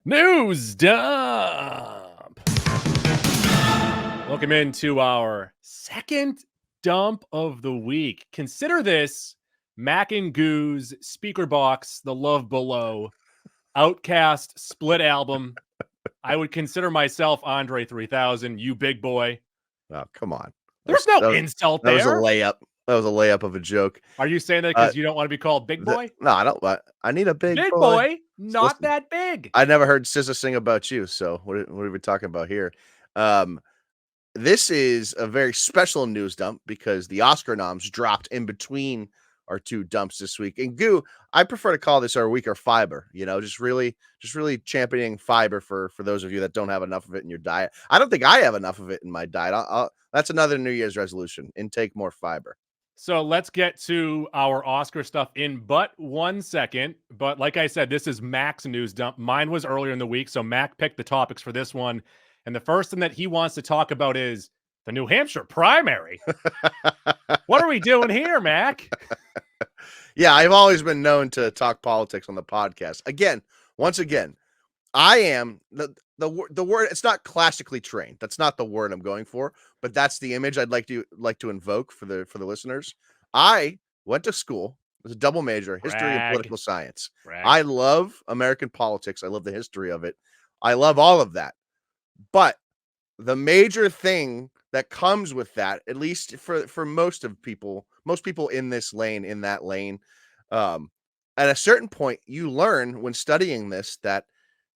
News dump. Welcome into our second dump of the week. Consider this Mac and Goo's Speaker Box, The Love Below, Outcast split album. I would consider myself Andre 3000, you big boy. Oh, come on. There's no insult That was a there. layup. That was a layup of a joke. Are you saying that because you don't want to be called big boy? No, I don't. I need a big Big boy. boy, not Listen, that big. I never heard SZA sing about you. So what are we talking about here? This is a very special news dump because the Oscar noms dropped in between our two dumps this week. And Goo, I prefer to call this our week or fiber. You know, just really championing fiber for those of you that don't have enough of it in your diet. I don't think I have enough of it in my diet. That's another New Year's resolution: intake more fiber. So let's get to our Oscar stuff in but 1 second. But like I said, this is Mac's news dump. Mine was earlier in the week, so Mac picked the topics for this one. And the first thing that he wants to talk about is the New Hampshire primary. What are we doing here, Mac? Yeah, I've always been known to talk politics on the podcast. Once again, I am the word. It's not classically trained. That's not the word I'm going for, but that's the image I'd like to invoke for the listeners. I went to school. It was a double major, history and political science. I love American politics. I love the history of it. I love all of that. But the major thing that comes with that, at least for most people in this lane, in that lane, at a certain point, you learn when studying this that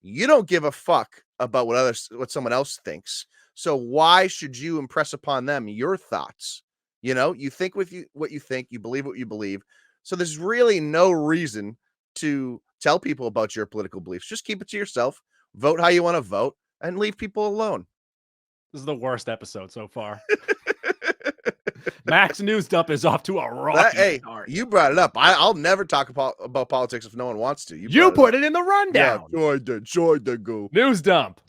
you don't give a fuck about what someone else thinks. So why should you impress upon them your thoughts? You know, you think what you think, you believe what you believe. So there's really no reason to tell people about your political beliefs. Just keep it to yourself. Vote how you want to vote and leave people alone. This is the worst episode so far. Mac's news dump is off to a rocky start. You brought it up. I'll never talk about politics if no one wants to. You put it in the rundown. Yeah, sure I did, go. News dump.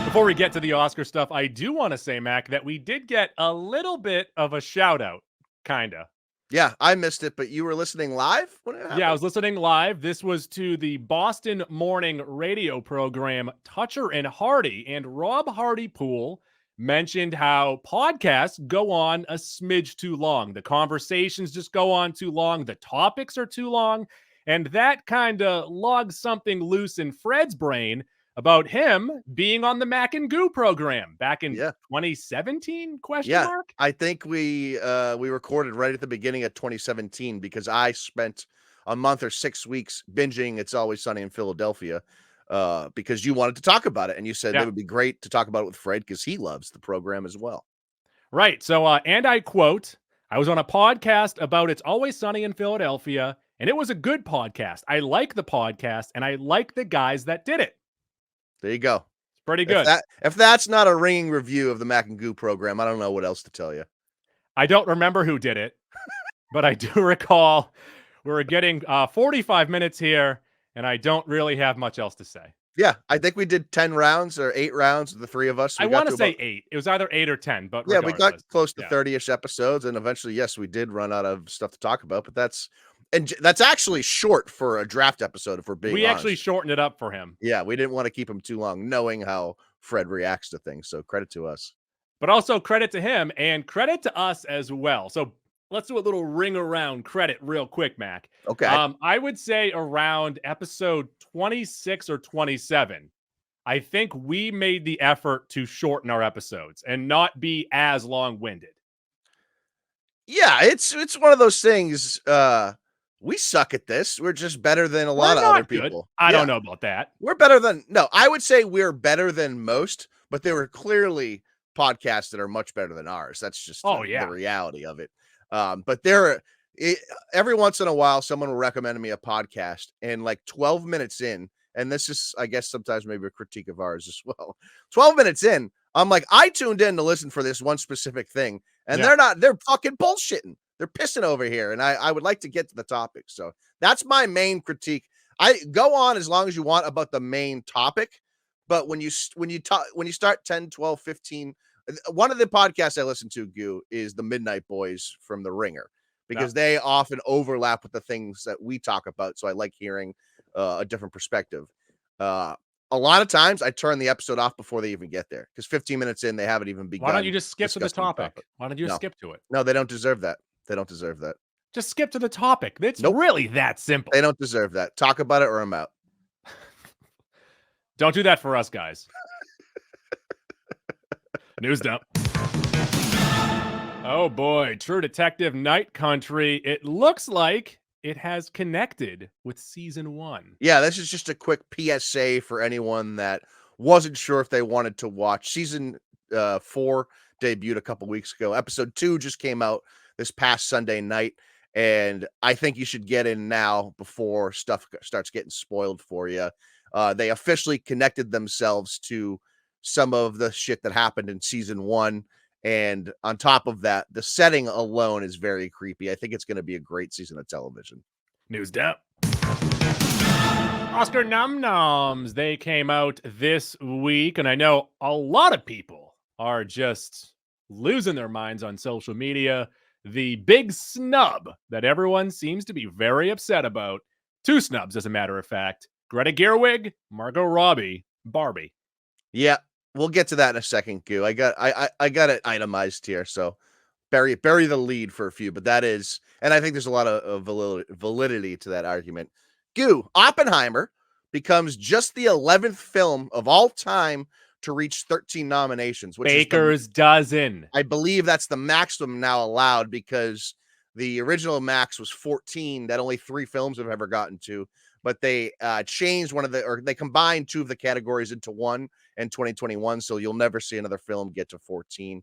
Before we get to the Oscar stuff, I do want to say, Mac, that we did get a little bit of a shout out, kinda. Yeah, I missed it, but you were listening live? Yeah, I was listening live. This was to the Boston morning radio program Toucher and Hardy, and Rob Hardypool mentioned how podcasts go on a smidge too long. The conversations just go on too long. The topics are too long. And that kind of logs something loose in Fred's brain about him being on the Mac and Goo program back in 2017? Mark? I think we recorded right at the beginning of 2017 because I spent a month or 6 weeks binging It's Always Sunny in Philadelphia because you wanted to talk about it, and you said it would be great to talk about it with Fred because he loves the program as well. Right. So, and I quote, I was on a podcast about It's Always Sunny in Philadelphia, and it was a good podcast. I like the podcast, and I like the guys that did it. There you go. Pretty good. If that's not a ringing review of the Mac and Goo program, I don't know what else to tell you. I don't remember who did it, but I do recall we're getting 45 minutes here, and I don't really have much else to say. Yeah, I think we did 10 rounds or 8 rounds, the three of us. I want to say 8. It was either 8 or 10, but yeah, we got close to 30-ish episodes, and eventually, yes, we did run out of stuff to talk about, but that's actually short for a draft episode, if we're being honest. We actually shortened it up for him. Yeah, we didn't want to keep him too long, knowing how Fred reacts to things, so credit to us. But also credit to him, and credit to us as well. So let's do a little ring around credit real quick, Mac. Okay. I would say around episode 26 or 27, I think we made the effort to shorten our episodes and not be as long-winded. Yeah, it's one of those things. We suck at this. We're just better than a lot of other people. I don't know about that. We're better than I would say we're better than most, but there were clearly podcasts that are much better than ours. That's just the reality of it. But every once in a while, someone will recommend me a podcast, and like 12 minutes in, and this is, I guess, sometimes maybe a critique of ours as well. 12 minutes in, I'm like, I tuned in to listen for this one specific thing, and they're fucking bullshitting. They're pissing over here, and I would like to get to the topic. So that's my main critique. I go on as long as you want about the main topic, but when you start 10, 12, 15, one of the podcasts I listen to, Goo, is the Midnight Boys from The Ringer, because they often overlap with the things that we talk about. So I like hearing a different perspective. A lot of times I turn the episode off before they even get there because 15 minutes in, they haven't even Why don't you begun just skip to the discussing the topic? topic. Why don't you just No, skip to it? no, they don't deserve that. They don't deserve that. Just skip to the topic. It's Nope, really that simple. they don't deserve that. Talk about it or I'm out. Don't do that for us, guys. News dump. Oh boy, True Detective Night Country. It looks like it has connected with season 1. Yeah, this is just a quick PSA for anyone that wasn't sure if they wanted to watch. Season 4 debuted a couple weeks ago. Episode 2 just came out this past Sunday night, and I think you should get in now before stuff starts getting spoiled for you. They officially connected themselves to some of the shit that happened in season 1. And on top of that, the setting alone is very creepy. I think it's going to be a great season of television. News dump. Oscar Noms. They came out this week, and I know a lot of people are just losing their minds on social media. The big snub that everyone seems to be very upset about. 2 snubs, as a matter of fact. Greta Gerwig, Margot Robbie, Barbie. Yeah, we'll get to that in a second, Goo. I got it itemized here, so bury the lead for a few, but that is, and I think there's a lot of validity to that argument. Goo, Oppenheimer becomes just the 11th film of all time to reach 13 nominations, which Baker's dozen. I believe that's the maximum now allowed because the original max was 14 that only 3 films have ever gotten to, but they changed they combined 2 of the categories into one in 2021, so you'll never see another film get to 14.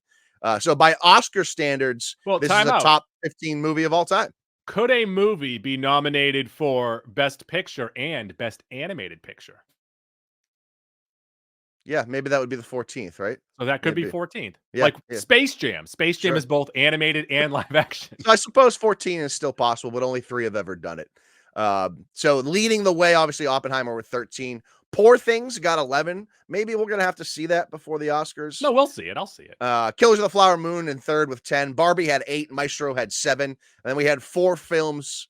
So by Oscar standards, this is a top 15 movie of all time. Could a movie be nominated for Best Picture and Best Animated Picture? Yeah, maybe that would be the 14th, right? So that could be 14th. Yeah, like yeah. Space Jam. Space Jam is both animated and live action. So I suppose 14 is still possible, but only 3 have ever done it. So leading the way, obviously, Oppenheimer with 13. Poor Things got 11. Maybe we're going to have to see that before the Oscars. No, we'll see it. I'll see it. Killers of the Flower Moon in 3rd with 10. Barbie had 8. Maestro had 7. And then we had 4 films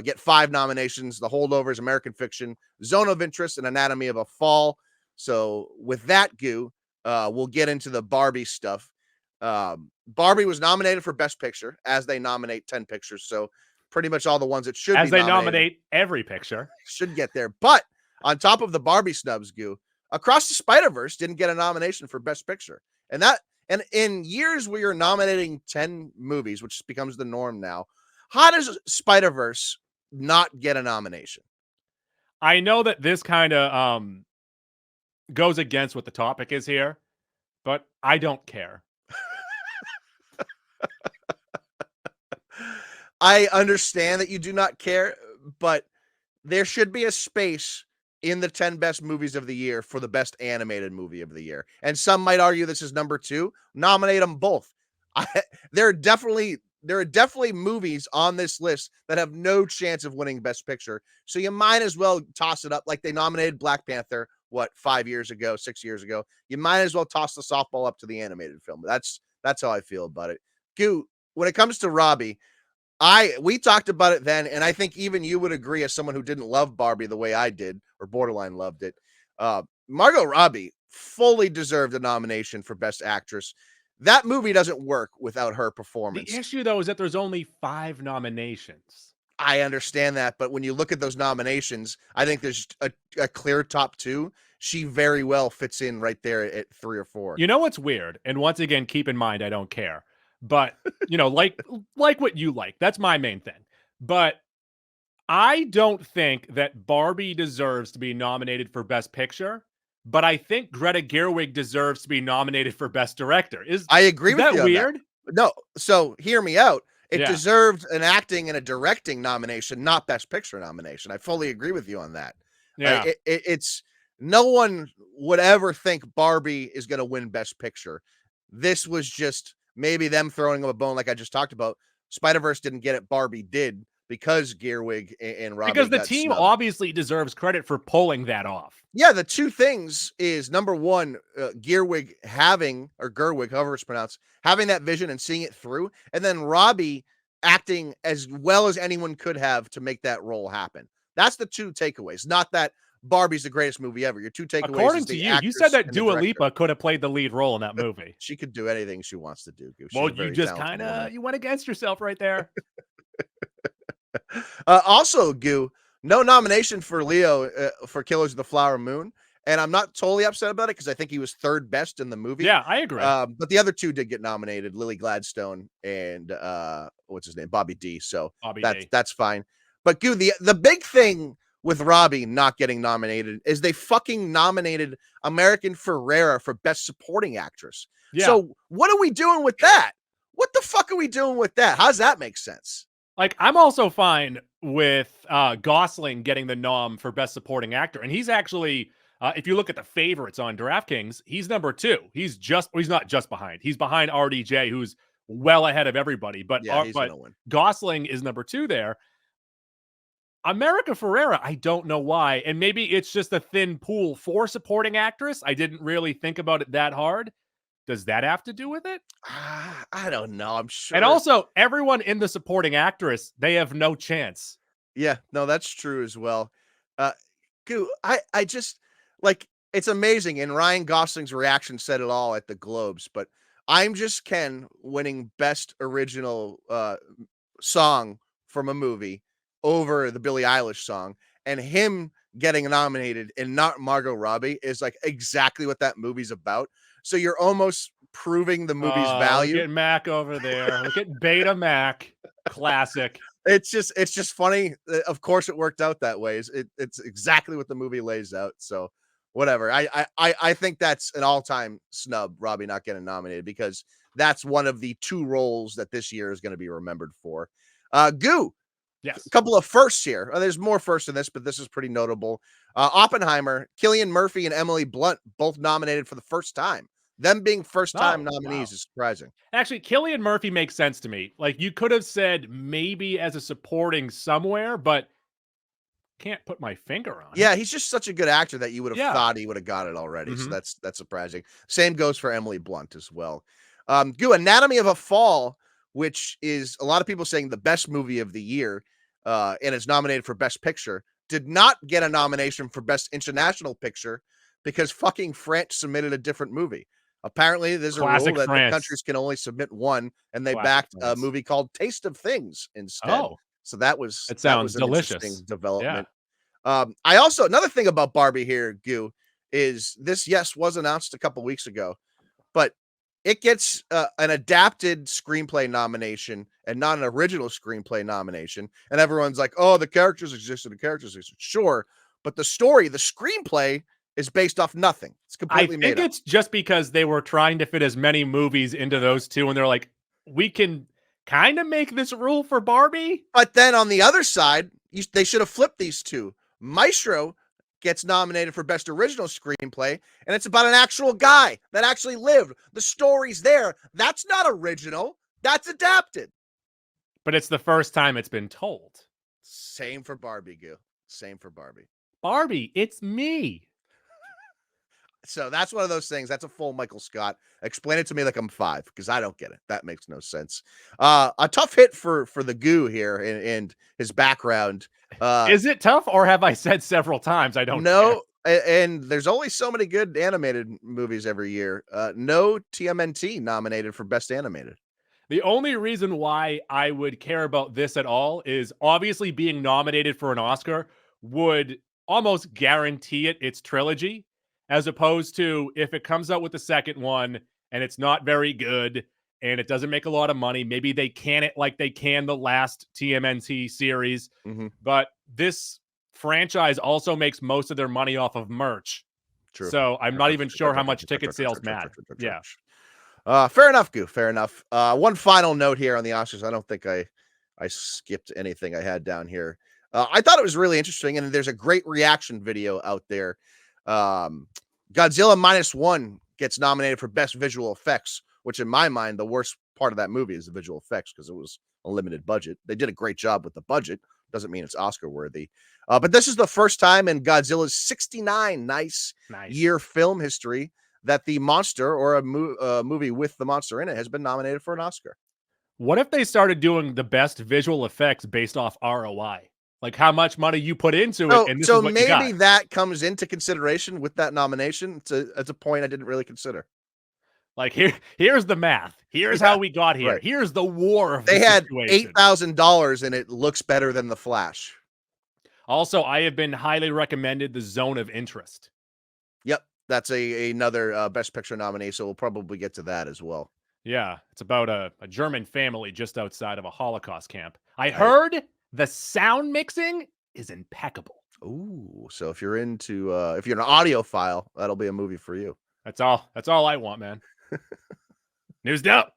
get 5 nominations. The Holdovers, American Fiction, Zone of Interest, and Anatomy of a Fall. So with that, Goo, we'll get into the Barbie stuff. Barbie was nominated for Best Picture, as they nominate 10 pictures. So pretty much all the ones that should as be they nominate every picture should get there. But on top of the Barbie snubs, Goo, Across the Spider-Verse didn't get a nomination for Best Picture. And in years we are nominating 10 movies, which becomes the norm now. How does Spider-Verse not get a nomination? I know that this kind of goes against what the topic is here, but I don't care. I understand that you do not care, but there should be a space in the 10 best movies of the year for the best animated movie of the year. And some might argue this is number 2. Nominate them both. There are definitely movies on this list that have no chance of winning Best Picture. So you might as well toss it up like they nominated Black Panther, 5 years ago, 6 years ago. You might as well toss the softball up to the animated film. That's how I feel about it. Goo, when it comes to Robbie, we talked about it then, and I think even you would agree as someone who didn't love Barbie the way I did, or borderline loved it. Margot Robbie fully deserved a nomination for Best Actress. That movie doesn't work without her performance. The issue, though, is that there's only 5 nominations. I understand that, but when you look at those nominations, I think there's a clear top 2. She very well fits in right there at 3 or 4. You know what's weird? And once again, keep in mind, I don't care. But, like what you like. That's my main thing. But I don't think that Barbie deserves to be nominated for Best Picture. But I think Greta Gerwig deserves to be nominated for Best Director. I agree with you. Is that weird? No. So hear me out. It deserved an acting and a directing nomination, not Best Picture nomination. I fully agree with you on that. Yeah. It's no one would ever think Barbie is going to win Best Picture. This was just maybe them throwing them a bone, like I just talked about. Spider-Verse didn't get it. Barbie did because Gerwig and Robbie. Because the team obviously deserves credit for pulling that off. Yeah, the two things is number one, Gerwig, however it's pronounced, having that vision and seeing it through, and then Robbie acting as well as anyone could have to make that role happen. That's the two takeaways. Not that Barbie's the greatest movie ever. Your two takeaways According is to the you said actress that and the Dua director. Lipa could have played the lead role in that movie. She could do anything she wants to do. She's Well, a you very just talented woman. you went against yourself right there. Also, Goo, no nomination for Leo for Killers of the Flower Moon, and I'm not totally upset about it because I think he was third best in the movie. Yeah, I agree. But the other two did get nominated: Lily Gladstone and what's his name, Bobby D. So that's fine. But Goo, the big thing with Robbie not getting nominated is they fucking nominated American Ferrera for Best Supporting Actress. Yeah. So what are we doing with that? What the fuck are we doing with that? How does that make sense? Like, I'm also fine with Gosling getting the nom for Best Supporting Actor. And he's actually, if you look at the favorites on DraftKings, he's number 2. He's not just behind. He's behind RDJ, who's well ahead of everybody. But, yeah, he's gonna win. Gosling is number 2 there. America Ferrera, I don't know why. And maybe it's just a thin pool for supporting actress. I didn't really think about it that hard. Does that have to do with it? I don't know. I'm sure. And also, everyone in the supporting actress, they have no chance. Yeah, no, that's true as well. Goo, I just like, it's amazing. And Ryan Gosling's reaction said it all at the Globes. But I'm Just Ken winning Best Original Song from a movie over the Billie Eilish song, and him getting nominated and not Margot Robbie is like exactly what that movie's about. So you're almost proving the movie's value. Look at Mac over there. Look at Beta Mac. Classic. It's just funny. Of course it worked out that way. It's exactly what the movie lays out. So whatever. I think that's an all-time snub, Robbie not getting nominated, because that's one of the 2 roles that this year is going to be remembered for. Goo. Yes. A couple of firsts here. There's more firsts in this, but this is pretty notable. Oppenheimer, Cillian Murphy, and Emily Blunt both nominated for the first time. Them being first-time nominees is surprising. Actually, Cillian Murphy makes sense to me. Like, you could have said maybe as a supporting somewhere, but can't put my finger on it. Yeah, he's just such a good actor that you would have thought he would have got it already. Mm-hmm. So that's surprising. Same goes for Emily Blunt as well. Goo, Anatomy of a Fall, which is a lot of people saying the best movie of the year, and is nominated for Best Picture, did not get a nomination for Best International Picture because fucking France submitted a different movie. Apparently, there's a rule that the countries can only submit one, and they backed a movie called Taste of Things instead. Oh, so that was delicious. Interesting development. Yeah. I also, another thing about Barbie here, Goo, is this, yes, was announced a couple weeks ago, but it gets an adapted screenplay nomination and not an original screenplay nomination. And everyone's like, oh, the characters existed, the characters existed. Sure, but the story, the screenplay, is based off nothing. It's completely made up. I think it's just because they were trying to fit as many movies into those 2, and they're like, we can kind of make this rule for Barbie. But then on the other side, they should have flipped these 2. Maestro gets nominated for Best Original Screenplay, and it's about an actual guy that actually lived. The story's there. That's not original. That's adapted. But it's the first time it's been told. Same for Barbie, Goo. Same for Barbie. Barbie, it's me. So that's one of those things. That's a full Michael Scott. Explain it to me like I'm 5, because I don't get it. That makes no sense. A tough hit for the Goo here and his background. Is it tough, or have I said several times I don't know? And there's only so many good animated movies every year. No TMNT nominated for Best Animated. The only reason why I would care about this at all is obviously being nominated for an Oscar would almost guarantee its trilogy, as opposed to if it comes out with the second one and it's not very good and it doesn't make a lot of money, maybe they can it like they can the last TMNT series. Mm-hmm. But this franchise also makes most of their money off of merch. True. So I'm not even sure how much ticket sales matter. Yeah. Fair enough, Goo. Fair enough. One final note here on the Oscars. I don't think I skipped anything I had down here. I thought it was really interesting, and there's a great reaction video out there. Godzilla Minus One gets nominated for Best Visual Effects, which in my mind, the worst part of that movie is the visual effects because it was a limited budget. They did a great job with the budget. Doesn't mean it's Oscar worthy. But this is the first time in Godzilla's 69 year film history that the monster or a movie with the monster in it has been nominated for an Oscar. What if they started doing the best visual effects based off ROI? like how much money you put into it, So, and this so is what you got. maybe that comes into consideration with that nomination. It's a point I didn't really consider. Like here's the math. Here's Yeah, how we got here. right. Here's the war of They the had situation. $8,000 and it looks better than The Flash. Also, I have been highly recommended The Zone of Interest. Yep, that's another Best Picture nominee, so we'll probably get to that as well. Yeah, it's about a German family just outside of a Holocaust camp. I heard the sound mixing is impeccable. Ooh, so if you're an audiophile, that'll be a movie for you. That's all I want, man. News up.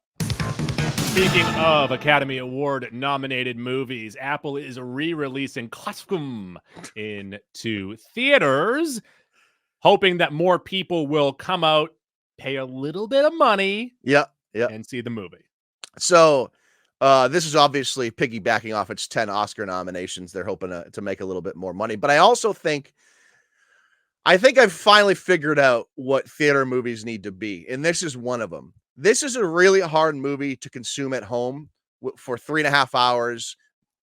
Speaking of Academy Award nominated movies, Apple is re-releasing Costume into theaters, hoping that more people will come out, pay a little bit of money, Yeah, and see the movie. So this is obviously piggybacking off its 10 Oscar nominations. They're hoping to make a little bit more money. But I also think I've finally figured out what theater movies need to be. And this is one of them. This is a really hard movie to consume at home for 3.5 hours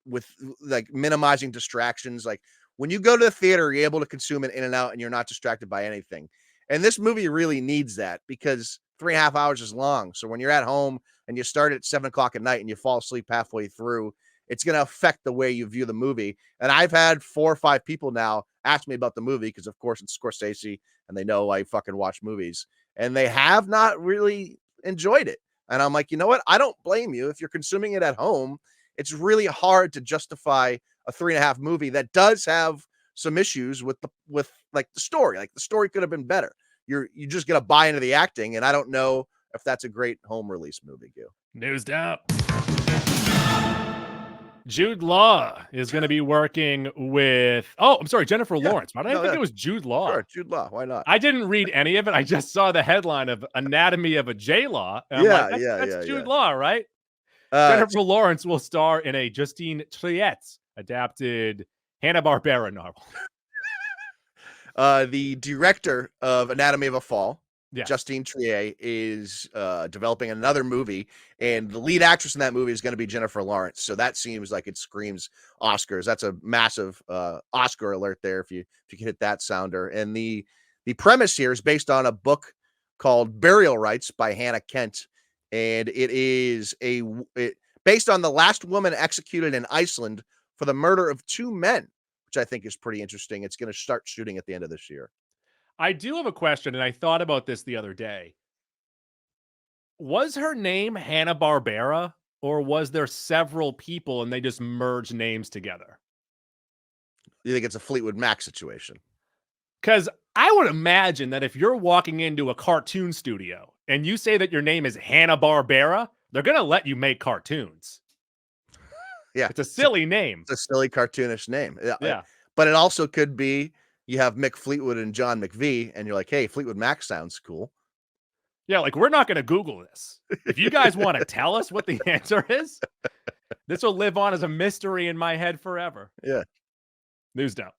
with like minimizing distractions. Like when you go to the theater, you're able to consume it in and out and you're not distracted by anything. And this movie really needs that because 3.5 hours is long. So when you're at home and you start at 7:00 at night and you fall asleep halfway through, it's going to affect the way you view the movie. And I've had 4 or 5 people now ask me about the movie because, of course, it's Scorsese and they know I fucking watch movies. And they have not really enjoyed it. And I'm like, you know what? I don't blame you. If you're consuming it at home, it's really hard to justify a 3.5 movie that does have some issues with the story. Like the story could have been better. You just got to buy into the acting. And I don't know if that's a great home release movie, Gil. News up. Jude Law is going to be working with, Jennifer Lawrence. Why did I think it was Jude Law? Sure, Jude Law. Why not? I didn't read any of it. I just saw the headline of Anatomy of a J-Law. And I'm like, that's Jude Law, right? Jennifer Lawrence will star in a Justine Triet adapted Hanna-Barbera novel. The director of Anatomy of a Fall, yes. Justine Triet, is developing another movie, and the lead actress in that movie is going to be Jennifer Lawrence. So that seems like it screams Oscars. That's a massive Oscar alert there if you can hit that sounder. And the premise here is based on a book called Burial Rites by Hannah Kent, and it is based on the last woman executed in Iceland for the murder of 2 men, which I think is pretty interesting. It's going to start shooting at the end of this year. I do have a question, and I thought about this the other day. Was her name Hanna-Barbera, or was there several people and they just merged names together? You think it's a Fleetwood Mac situation? Because I would imagine that if you're walking into a cartoon studio and you say that your name is Hanna-Barbera, they're going to let you make cartoons. Yeah. It's a silly name. It's a silly cartoonish name. Yeah. But it also could be you have Mick Fleetwood and John McVie, and you're like, hey, Fleetwood Mac sounds cool. Yeah, like we're not going to Google this. If you guys want to tell us what the answer is, this will live on as a mystery in my head forever. Yeah. News down.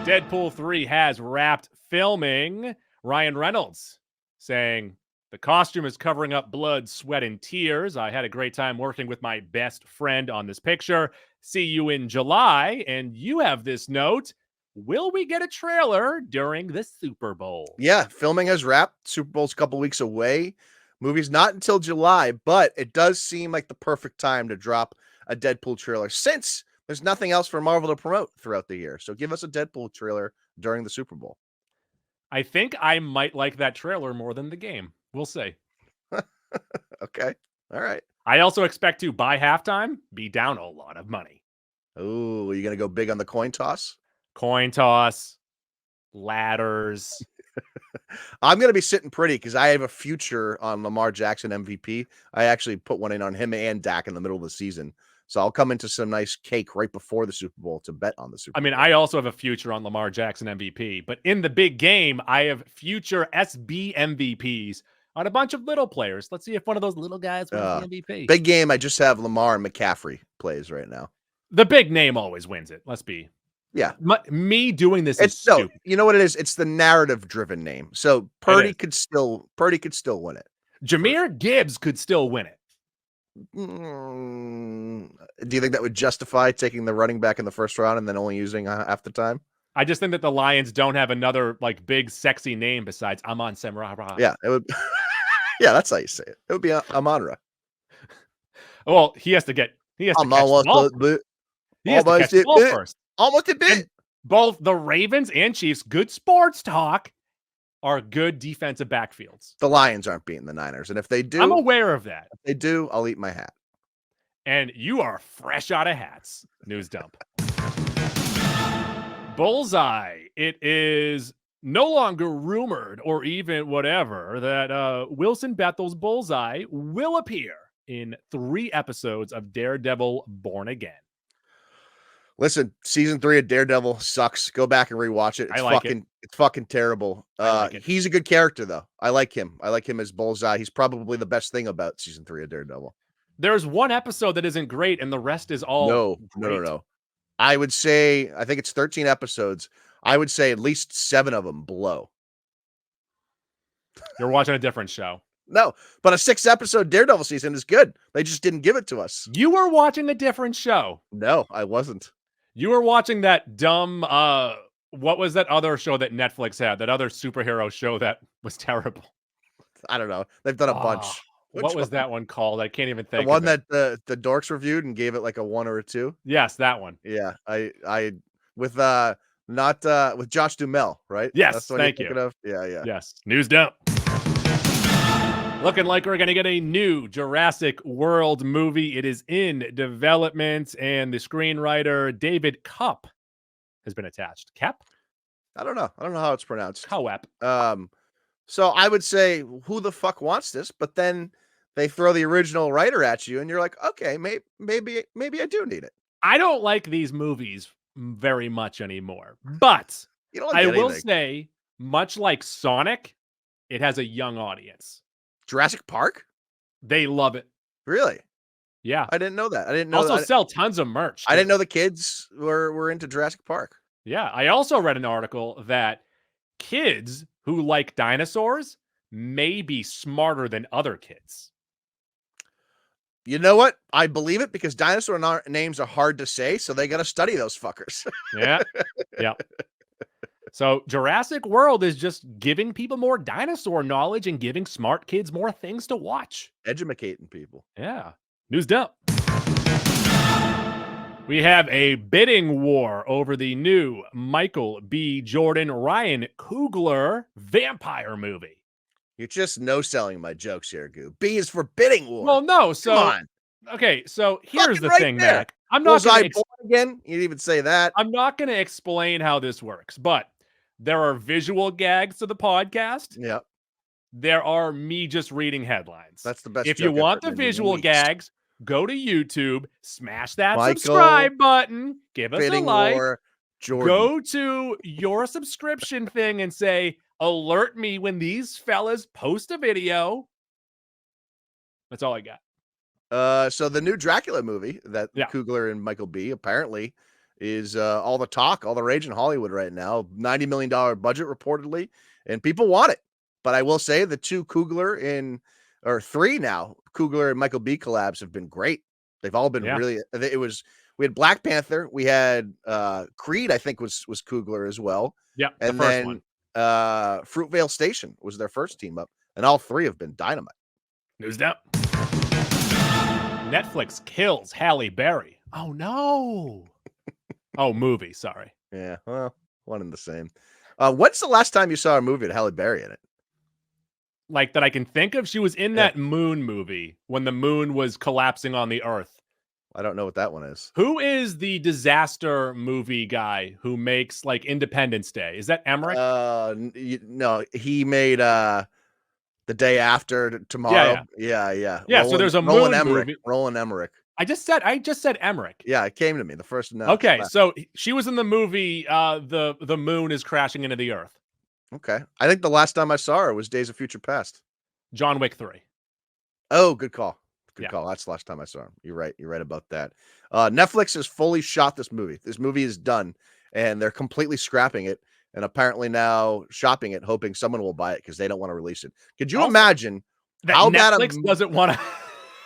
Deadpool 3 has wrapped filming. Ryan Reynolds saying, the costume is covering up blood, sweat, and tears. I had a great time working with my best friend on this picture. See you in July. And you have this note. Will we get a trailer during the Super Bowl? Yeah, filming has wrapped. Super Bowl's a couple weeks away. Movie's not until July, but it does seem like the perfect time to drop a Deadpool trailer since there's nothing else for Marvel to promote throughout the year. So give us a Deadpool trailer during the Super Bowl. I think I might like that trailer more than the game. We'll see. Okay. All right. I also expect to, by halftime, be down a lot of money. Oh, are you going to go big on the coin toss? Coin toss, ladders. I'm going to be sitting pretty because I have a future on Lamar Jackson MVP. I actually put one in on him and Dak in the middle of the season. So I'll come into some nice cake right before the Super Bowl to bet on the Super Bowl. I mean, I also have a future on Lamar Jackson MVP, but in the big game, I have future SB MVPs on a bunch of little players. Let's see if one of those little guys wins the MVP. Big game, I just have Lamar and McCaffrey plays right now. The big name always wins it. Let's be. Yeah. Me doing this is stupid. No, you know what it is? It's the narrative-driven name. So Purdy could still win it. Jahmyr Gibbs could still win it. Do you think that would justify taking the running back in the first round and then only using half the time? I just think that the Lions don't have another like big sexy name besides Amon Samra. Yeah, it would. Yeah, that's how you say it. It would be Amon-Ra. Well, he has to catch the ball. He has to catch the ball first. Almost a bit. And both the Ravens and Chiefs, good sports talk, are good defensive backfields. The Lions aren't beating the Niners, and if they do, I'm aware of that. If they do, I'll eat my hat. And you are fresh out of hats. News dump. Bullseye. It is no longer rumored or even whatever that Wilson Bethel's Bullseye will appear in 3 episodes of Daredevil Born Again. Listen, season 3 of Daredevil sucks. Go back and rewatch it. It's fucking terrible. He's a good character though. I like him. I like him as Bullseye. He's probably the best thing about season 3 of Daredevil. There's one episode that isn't great, and the rest is all No. I would say, I think it's 13 episodes. I would say at least 7 of them blow. You're watching a different show. No, but a 6-episode Daredevil season is good. They just didn't give it to us. You were watching a different show. No, I wasn't. You were watching that dumb, what was that other show that Netflix had? That other superhero show that was terrible. I don't know. They've done a bunch. What was that one called? I can't even think. The one that the dorks reviewed and gave it like a 1 or a 2. Yes, that one. Yeah, I with with Josh Duhamel, right? Yes, that's what thank you're thinking of. Yeah. Yes, news dump. Looking like we're gonna get a new Jurassic World movie. It is in development, and the screenwriter David Koepp has been attached. Koepp? I don't know how it's pronounced. Koepp. So I would say, who the fuck wants this? But then they throw the original writer at you, and you're like, okay, maybe I do need it. I don't like these movies very much anymore, but you don't like I will say, much like Sonic, it has a young audience. Jurassic Park? They love it. Really? Yeah. I didn't know that. I didn't know. Also sell tons of merch. I didn't know the kids were into Jurassic Park. Yeah. I also read an article that kids who like dinosaurs may be smarter than other kids. You know what? I believe it because dinosaur names are hard to say, so they got to study those fuckers. Yeah. Yeah. So Jurassic World is just giving people more dinosaur knowledge and giving smart kids more things to watch. Educating people. Yeah. News dump. We have a bidding war over the new Michael B. Jordan Ryan Coogler vampire movie. You're just no-selling my jokes here, Goo. B is for bidding war. Well, no. So, come on. Okay, so here's the thing, there. Mac. I'm not going to again. You didn't even say that. I'm not going to explain how this works, but there are visual gags to the podcast. Yeah. There are me just reading headlines. That's the best. If you want the visual gags, go to YouTube, smash that Michael, subscribe button, give us a like, go to your subscription thing and say, alert me when these fellas post a video. That's all I got. So the new Dracula movie that Coogler and Michael B. apparently is all the talk, all the rage in Hollywood right now. $90 million budget reportedly, and people want it. But I will say the 2 Coogler or 3 now, Coogler and Michael B. collabs have been great. They've all been really. We had Black Panther, we had Creed, I think was Coogler as well. Yeah, and then Fruitvale Station was their first team up, and all 3 have been dynamite. News down. Netflix kills Halle Berry. Oh no. Oh, movie. Sorry. Yeah. Well, one and the same. What's the last time you saw a movie with Halle Berry in it? Like that I can think of? She was in that Moon movie when the moon was collapsing on the Earth. I don't know what that one is. Who is the disaster movie guy who makes like Independence Day? Is that Emmerich? No, he made The Day After Tomorrow. Yeah. So there's a Moon movie. Roland Emmerich. I just said Emmerich. Yeah, it came to me the first. Okay, so she was in the movie. The moon is crashing into the Earth. Okay, I think the last time I saw her was Days of Future Past. John Wick 3. Oh, good call. Good call. That's the last time I saw him. You're right. You're right about that. Netflix has fully shot this movie. This movie is done, and they're completely scrapping it, and apparently now shopping it, hoping someone will buy it because they don't want to release it. Could you imagine how bad Netflix doesn't want to?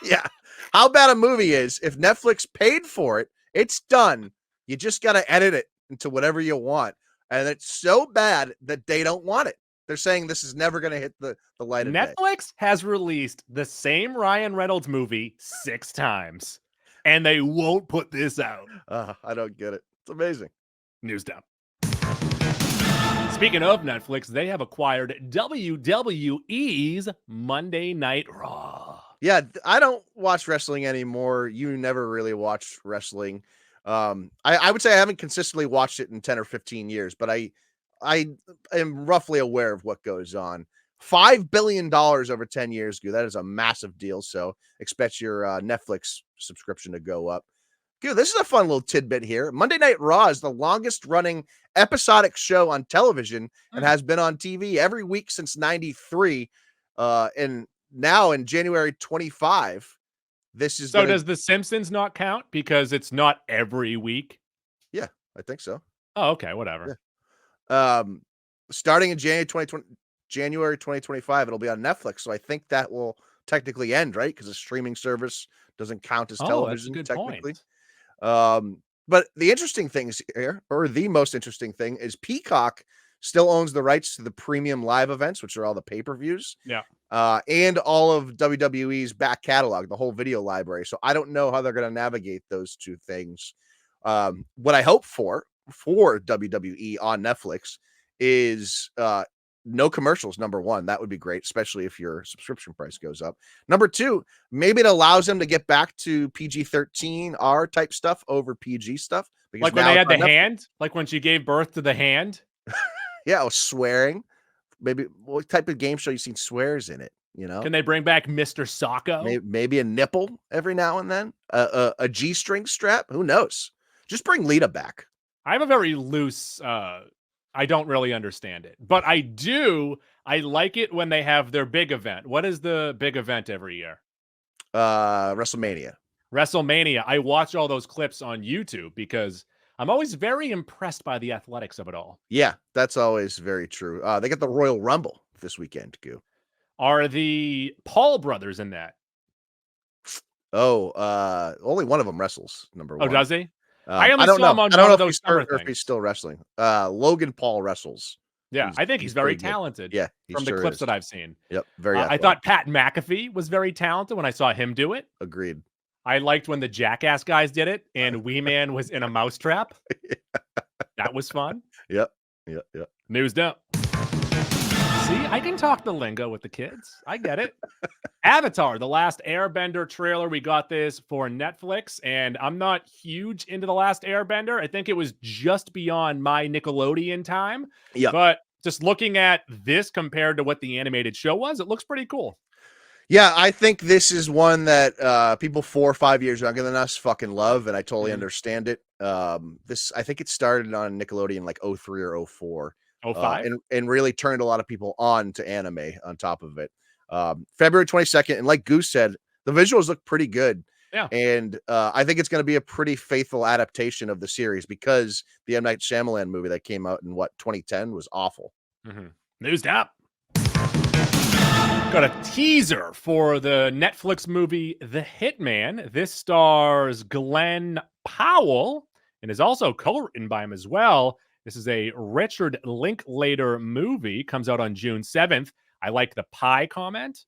Yeah. how bad a movie is. If Netflix paid for it, it's done. You just got to edit it into whatever you want. And it's so bad that they don't want it. They're saying this is never going to hit the light of day. Netflix has released the same Ryan Reynolds movie 6 times, and they won't put this out. I don't get it. It's amazing. News dump. Speaking of Netflix, they have acquired WWE's Monday Night Raw. Yeah, I don't watch wrestling anymore. You never really watched wrestling. I would say I haven't consistently watched it in 10 or 15 years, but I am roughly aware of what goes on. $5 billion over 10 years ago. That is a massive deal. So expect your Netflix subscription to go up. Dude, this is a fun little tidbit here. Monday Night Raw is the longest running episodic show on television and has been on TV every week since 93. And now in January 25, this is so does The Simpsons not count because it's not every week? Yeah, I think so. Oh, okay, whatever. Yeah. Starting in January 2025, it'll be on Netflix. So I think that will technically end, right? Because a streaming service doesn't count as television technically. Point. But the interesting things here, or the most interesting thing, is Peacock still owns the rights to the premium live events, which are all the pay-per-views. Yeah. And all of WWE's back catalog, the whole video library. So I don't know how they're going to navigate those two things. What I hope for WWE on Netflix is no commercials. Number one, that would be great, especially if your subscription price goes up. Number two, maybe it allows them to get back to PG-13 R type stuff over PG stuff. Like when they had the hand, like when she gave birth to the hand. Yeah, swearing. Maybe what type of game show you seen swears in it? You know, can they bring back Mr. Sacco? Maybe a nipple every now and then, a G-string strap. Who knows? Just bring Lita back. I have a very loose. I don't really understand it, but I do. I like it when they have their big event. What is the big event every year? WrestleMania. I watch all those clips on YouTube because I'm always very impressed by the athletics of it all. Yeah, that's always very true. They got the Royal Rumble this weekend, too. Are the Paul brothers in that? Oh, only one of them wrestles, number one. Oh, does he? I only don't saw him know. on I don't one know of those summer if he's still wrestling. Logan Paul wrestles. Yeah, I think he's very talented. Yeah, from the clips that I've seen. Yep, very I thought Pat McAfee was very talented when I saw him do it. Agreed. I liked when the Jackass guys did it and Wee Man was in a mousetrap. That was fun. Yep. News dump. See, I can talk the lingo with the kids. I get it. Avatar, The Last Airbender trailer. We got this for Netflix, and I'm not huge into The Last Airbender. I think it was just beyond my Nickelodeon time. Yeah. But just looking at this compared to what the animated show was, it looks pretty cool. Yeah, I think this is one that people 4 or 5 years younger than us fucking love, and I totally understand it. I think it started on Nickelodeon like 03 or 04. 05? And really turned a lot of people on to anime on top of it. February 22nd, and like Goose said, the visuals look pretty good. Yeah. And I think it's going to be a pretty faithful adaptation of the series because the M. Night Shyamalan movie that came out in 2010 was awful. News up. Got a teaser for the Netflix movie The Hitman. This stars Glenn Powell and is also co-written by him as well. This is a Richard Linklater movie. Comes out on June 7th. I like the pie comment.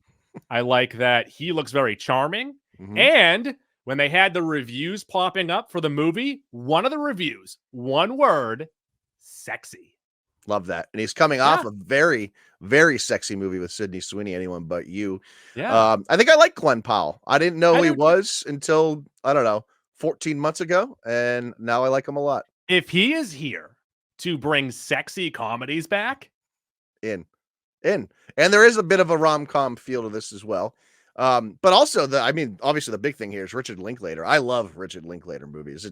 I like that he looks very charming. And when they had the reviews popping up for the movie, one of the reviews, one word, sexy. Love that. And he's coming off a very, very sexy movie with Sydney Sweeney, Anyone But You. Yeah. I think I like Glenn Powell. I didn't know who he was until, I don't know, 14 months ago. And now I like him a lot. If he is here to bring sexy comedies back, in. And there is a bit of a rom-com feel to this as well. But also obviously the big thing here is Richard Linklater. I love Richard Linklater movies.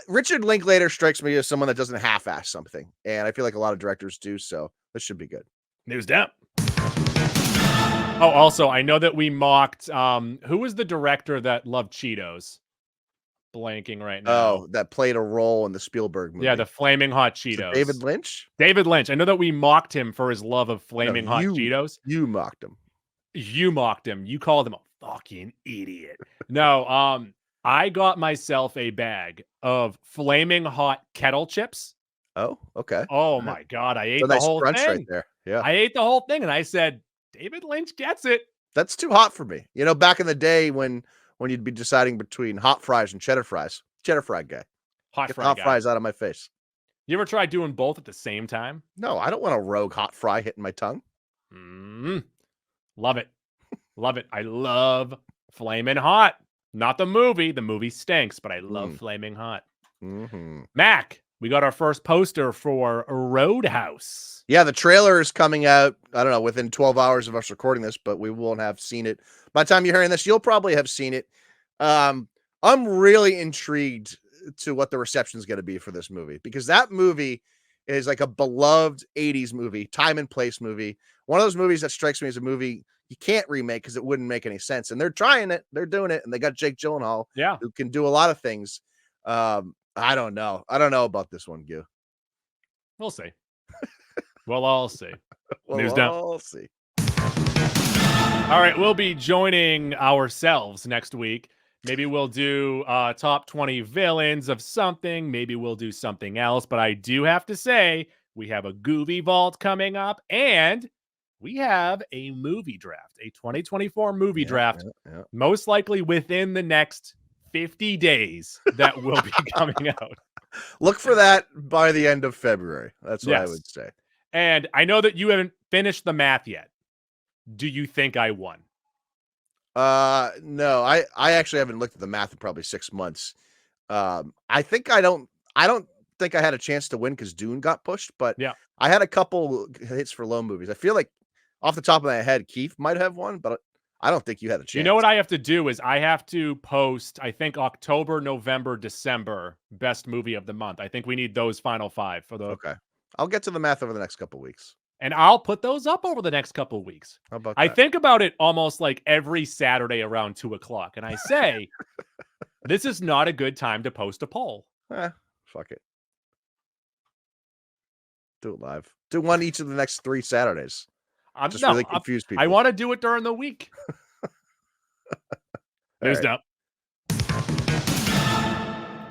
Richard Linklater strikes me as someone that doesn't half-ass something. And I feel like a lot of directors do. So this should be good. News down. Oh, also, I know that we mocked, who was the director that loved Cheetos? Blanking right now. Oh, that played a role in the Spielberg movie. Yeah, the Flaming Hot Cheetos. David Lynch? David Lynch. I know that we mocked him for his love of Flaming Hot Cheetos. You mocked him. You mocked him. You called him a fucking idiot. No, I got myself a bag of flaming hot kettle chips. Oh, okay. Oh All right. my God, I It's a ate the nice whole crunch right thing. there. Yeah. I ate the whole thing and I said, David Lynch gets it. That's too hot for me. You know, back in the day when you'd be deciding between hot fries and cheddar fries, cheddar fry guy. Hot Get the fry hot guy. fries out of my face. You ever try doing both at the same time? No, I don't want a rogue hot fry hitting my tongue. Love it. Love it. I love Flamin' Hot. Not the movie. The movie stinks, but I love Flaming Hot. Mm-hmm. Mac, we got our first poster for Roadhouse. Yeah, the trailer is coming out, I don't know, within 12 hours of us recording this, but we won't have seen it. By the time you're hearing this, you'll probably have seen it. I'm really intrigued to what the reception is going to be for this movie, because that movie is like a beloved 80s movie, time and place movie. One of those movies that strikes me as a movie you can't remake because it wouldn't make any sense. And they're trying it. They're doing it. And they got Jake Gyllenhaal, who can do a lot of things. I don't know. I don't know about this one, Gil. We'll see. We'll all see. We'll all see. All right, we'll be joining ourselves next week. Maybe we'll do top 20 villains of something. Maybe we'll do something else. But I do have to say, we have a Goovy Vault coming up, and we have a movie draft, a 2024 movie draft, most likely within the next 50 days that will be coming out. Look for that by the end of February. That's what I would say. And I know that you haven't finished the math yet. Do you think I won? No, I actually haven't looked at the math in probably 6 months. I don't think I had a chance to win because Dune got pushed, but I had a couple hits for low movies. I feel like off the top of my head, Keith might have one, but I don't think you had a chance. You know what I have to do is I have to post, I think, October, November, December, best movie of the month. I think we need those final 5 for the. Okay. I'll get to the math over the next couple weeks. And I'll put those up over the next couple of weeks. How about I that? think about it almost like every Saturday around 2:00. And I say, this is not a good time to post a poll. Fuck it. Do it live. Do one each of the next 3 Saturdays. Really confuse people. I want to do it during the week. News dump.